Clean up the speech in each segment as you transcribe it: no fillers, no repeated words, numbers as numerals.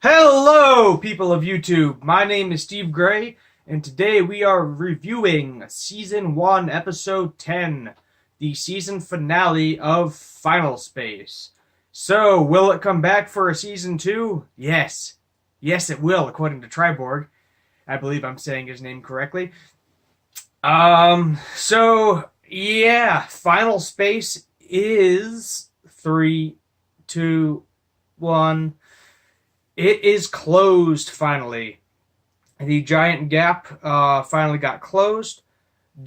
Hello, people of YouTube. My name is Steve Gray, and today we are reviewing Season 1, Episode 10, the season finale of Final Space. So, will it come back for a Season 2? Yes. Yes, it will, according to Triborg. I believe I'm saying his name correctly. Yeah, Final Space is 3, 2, 1. It is closed finally. The giant gap finally got closed.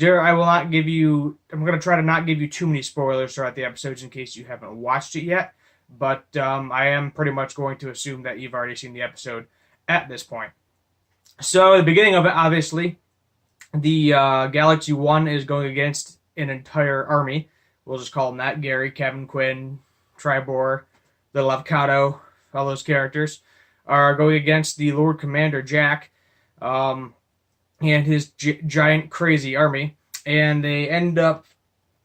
I will not give you. I'm going to try to not give you too many spoilers throughout the episodes in case you haven't watched it yet. But I am pretty much going to assume that you've already seen the episode at this point. So, at the beginning of it, obviously, the Galaxy 1 is going against an entire army. We'll just call them that. Gary, Kevin, Quinn, Tribor, Little Avocado, all those characters are going against the Lord Commander Jack and his giant crazy army, and they end up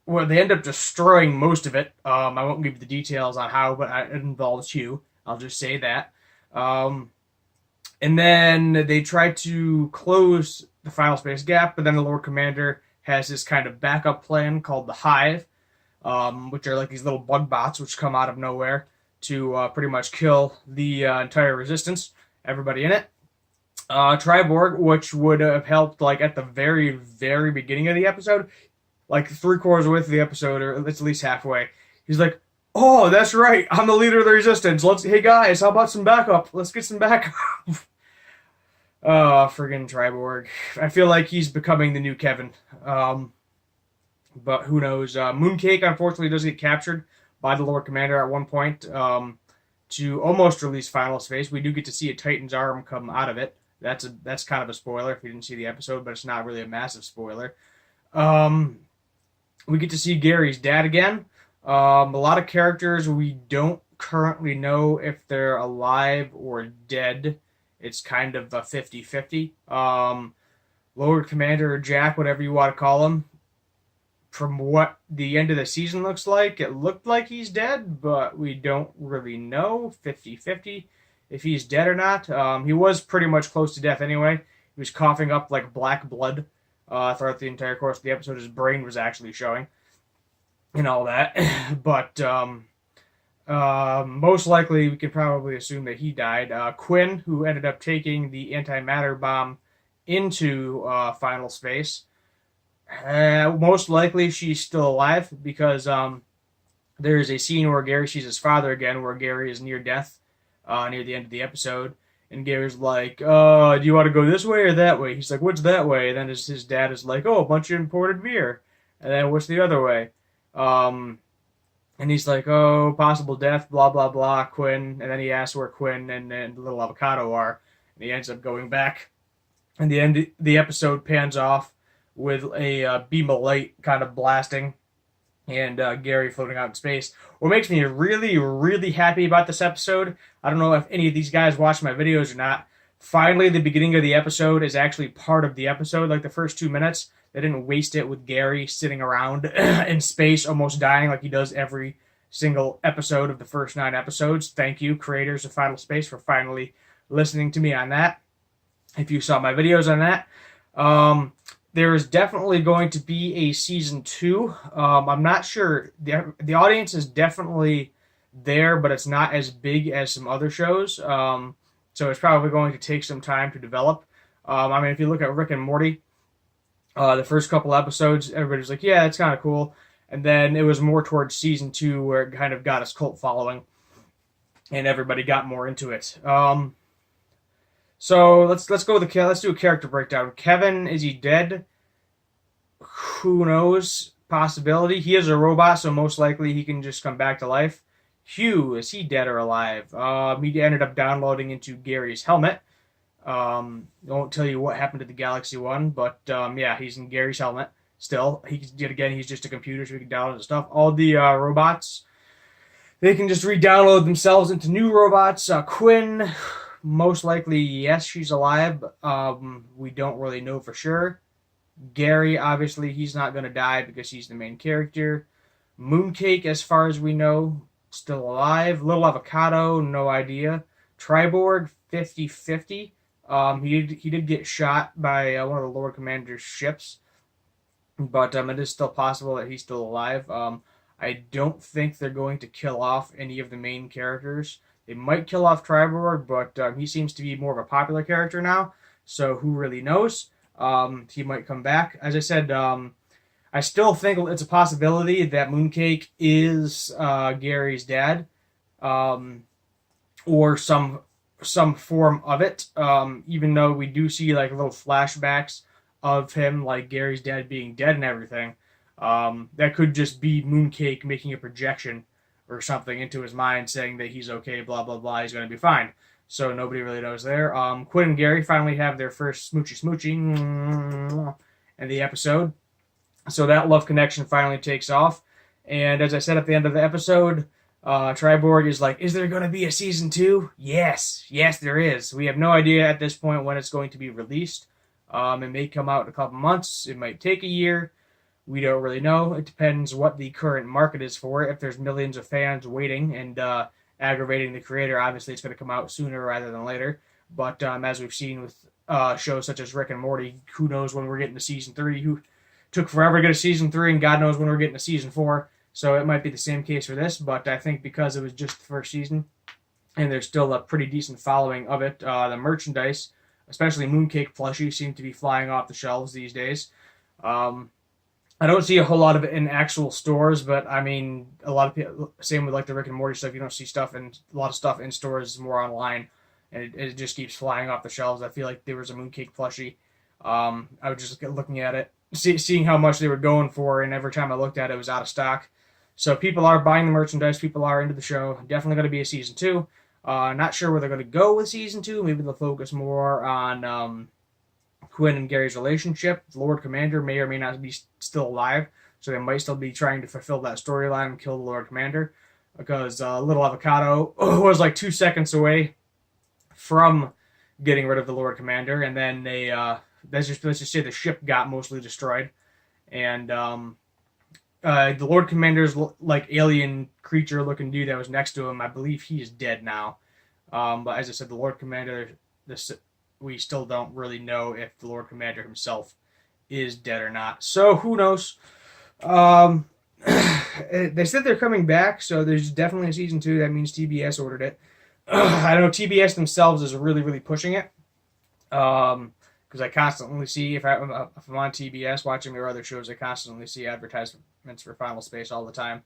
destroying most of it. I won't give you the details on how, but it involves Hugh. I'll just say that. And then they try to close the Final Space gap, but then the Lord Commander has this kind of backup plan called the Hive, which are like these little bug bots which come out of nowhere to pretty much kill the entire resistance, everybody in it. Triborg, which would have helped like at the very, very beginning of the episode, like 3/4 of the way through the episode, or at least halfway. He's like, "Oh, that's right, I'm the leader of the resistance. Hey guys, how about some backup? Let's get some backup." Oh, friggin' Triborg. I feel like he's becoming the new Kevin. But who knows? Mooncake, unfortunately, does get captured by the Lord Commander at one point to almost release Final Space. We do get to see a Titan's arm come out of it. That's kind of a spoiler if you didn't see the episode, but it's not really a massive spoiler. We get to see Gary's dad again. A lot of characters we don't currently know if they're alive or dead. It's kind of a 50-50. Lord Commander or Jack, whatever you want to call him, from what the end of the season looks like, it looked like he's dead, but we don't really know. 50-50 if he's dead or not. He was pretty much close to death anyway. He was coughing up like black blood throughout the entire course of the episode. His brain was actually showing and all that. But most likely we could probably assume that he died. Quinn, who ended up taking the antimatter bomb into Final Space, most likely she's still alive because there's a scene where Gary sees his father again, where Gary is near death near the end of the episode, and Gary's like, "Do you want to go this way or that way?" He's like, "What's that way?" And then his dad is like, "Oh, a bunch of imported beer." And then what's the other way? And he's like, "Oh, possible death, blah blah blah." Quinn, and then he asks where Quinn and Little Avocado are, and he ends up going back. And the episode pans off with a beam of light kind of blasting and Gary floating out in space. What makes me really, really happy about this episode, I don't know if any of these guys watch my videos or not, finally the beginning of the episode is actually part of the episode. Like the first 2 minutes, they didn't waste it with Gary sitting around in space almost dying like he does every single episode of the first 9 episodes. Thank you, creators of Final Space, for finally listening to me on that. If you saw my videos on that. There is definitely going to be a season 2. I'm not sure. The audience is definitely there, but it's not as big as some other shows. So it's probably going to take some time to develop. I mean, if you look at Rick and Morty, the first couple episodes, everybody's like, "Yeah, it's kind of cool." And then it was more towards season 2 where it kind of got its cult following, and everybody got more into it. So let's go with let's do a character breakdown. Kevin, is he dead? Who knows? Possibility. He is a robot, so most likely he can just come back to life. Hugh, is he dead or alive? He ended up downloading into Gary's helmet. I won't tell you what happened to the Galaxy 1, but yeah, he's in Gary's helmet still. He's just a computer, so he can download the stuff. All the robots, they can just re-download themselves into new robots. Quinn, most likely, yes, she's alive. We don't really know for sure. Gary, obviously, he's not going to die because he's the main character. Mooncake, as far as we know, still alive. Little Avocado, no idea. Triborg 50-50. He did get shot by one of the Lord Commander's ships, but it is still possible that he's still alive. I don't think they're going to kill off any of the main characters. They might kill off Triborg, but he seems to be more of a popular character now, so who really knows? He might come back. As I said, I still think it's a possibility that Mooncake is Gary's dad, or some form of it. Even though we do see like little flashbacks of him, like Gary's dad being dead and everything. That could just be Mooncake making a projection or something into his mind, saying that he's okay, blah blah blah, he's gonna be fine. So nobody really knows there. Quinn and Gary finally have their first smoochy in the episode. So that love connection finally takes off. And as I said at the end of the episode, Triborg is like, is there going to be a season 2? Yes, there is. We have no idea at this point when it's going to be released. It may come out in a couple months. It might take a year. We don't really know. It depends what the current market is for it. If there's millions of fans waiting and aggravating the creator, obviously it's going to come out sooner rather than later. But as we've seen with shows such as Rick and Morty, who knows when we're getting to season 3? Who took forever to get to season 3, and God knows when we're getting to season 4. So it might be the same case for this, but I think because it was just the first season, and there's still a pretty decent following of it, the merchandise, especially Mooncake plushies, seem to be flying off the shelves these days. I don't see a whole lot of it in actual stores, but I mean, a lot of people, same with like the Rick and Morty stuff, you don't see stuff in a lot of stuff in stores, more online, and it just keeps flying off the shelves. I feel like there was a Mooncake plushie. I was just looking at it, seeing how much they were going for, and every time I looked at it, it was out of stock. So people are buying the merchandise, people are into the show. Definitely going to be a season 2. Not sure where they're going to go with season 2. Maybe they'll focus more on Quinn and Gary's relationship. The Lord Commander may or may not be still alive, so they might still be trying to fulfill that storyline and kill the Lord Commander, because Little Avocado was like 2 seconds away from getting rid of the Lord Commander, and then they let's just say the ship got mostly destroyed, and the Lord Commander's like alien creature looking dude that was next to him, I believe he is dead now. But as I said, the Lord Commander, we still don't really know if the Lord Commander himself is dead or not. So who knows? They said they're coming back, so there's definitely a season 2. That means TBS ordered it. I know TBS themselves is really, really pushing it. Because I constantly see, if I'm on TBS watching their other shows, I constantly see advertisements for Final Space all the time.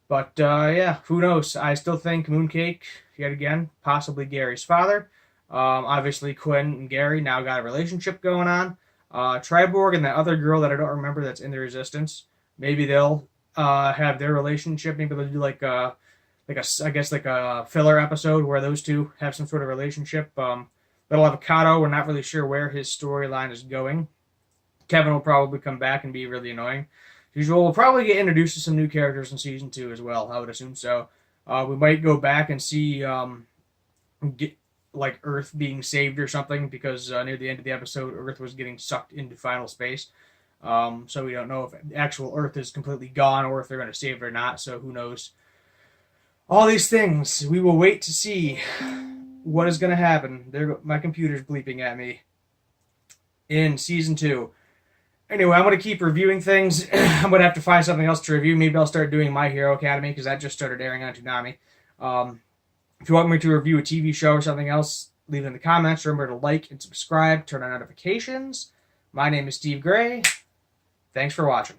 But yeah, who knows? I still think Mooncake, yet again, possibly Gary's father. Obviously, Quinn and Gary now got a relationship going on. Triborg and that other girl that I don't remember that's in the Resistance, maybe they'll have their relationship. Maybe they'll do like a filler episode where those two have some sort of relationship. Little Avocado, we're not really sure where his storyline is going. Kevin will probably come back and be really annoying. As usual, we'll probably get introduced to some new characters in season 2 as well. I would assume so. We might go back and see like Earth being saved or something, because near the end of the episode, Earth was getting sucked into final space. So we don't know if actual Earth is completely gone or if they're going to save it or not. So who knows? All these things, we will wait to see what is going to happen. My computer's bleeping at me in season 2. Anyway, I'm going to keep reviewing things. I'm going to have to find something else to review. Maybe I'll start doing My Hero Academy, because that just started airing on Toonami. If you want me to review a TV show or something else, leave it in the comments. Remember to like and subscribe, turn on notifications. My name is Steve Gray. Thanks for watching.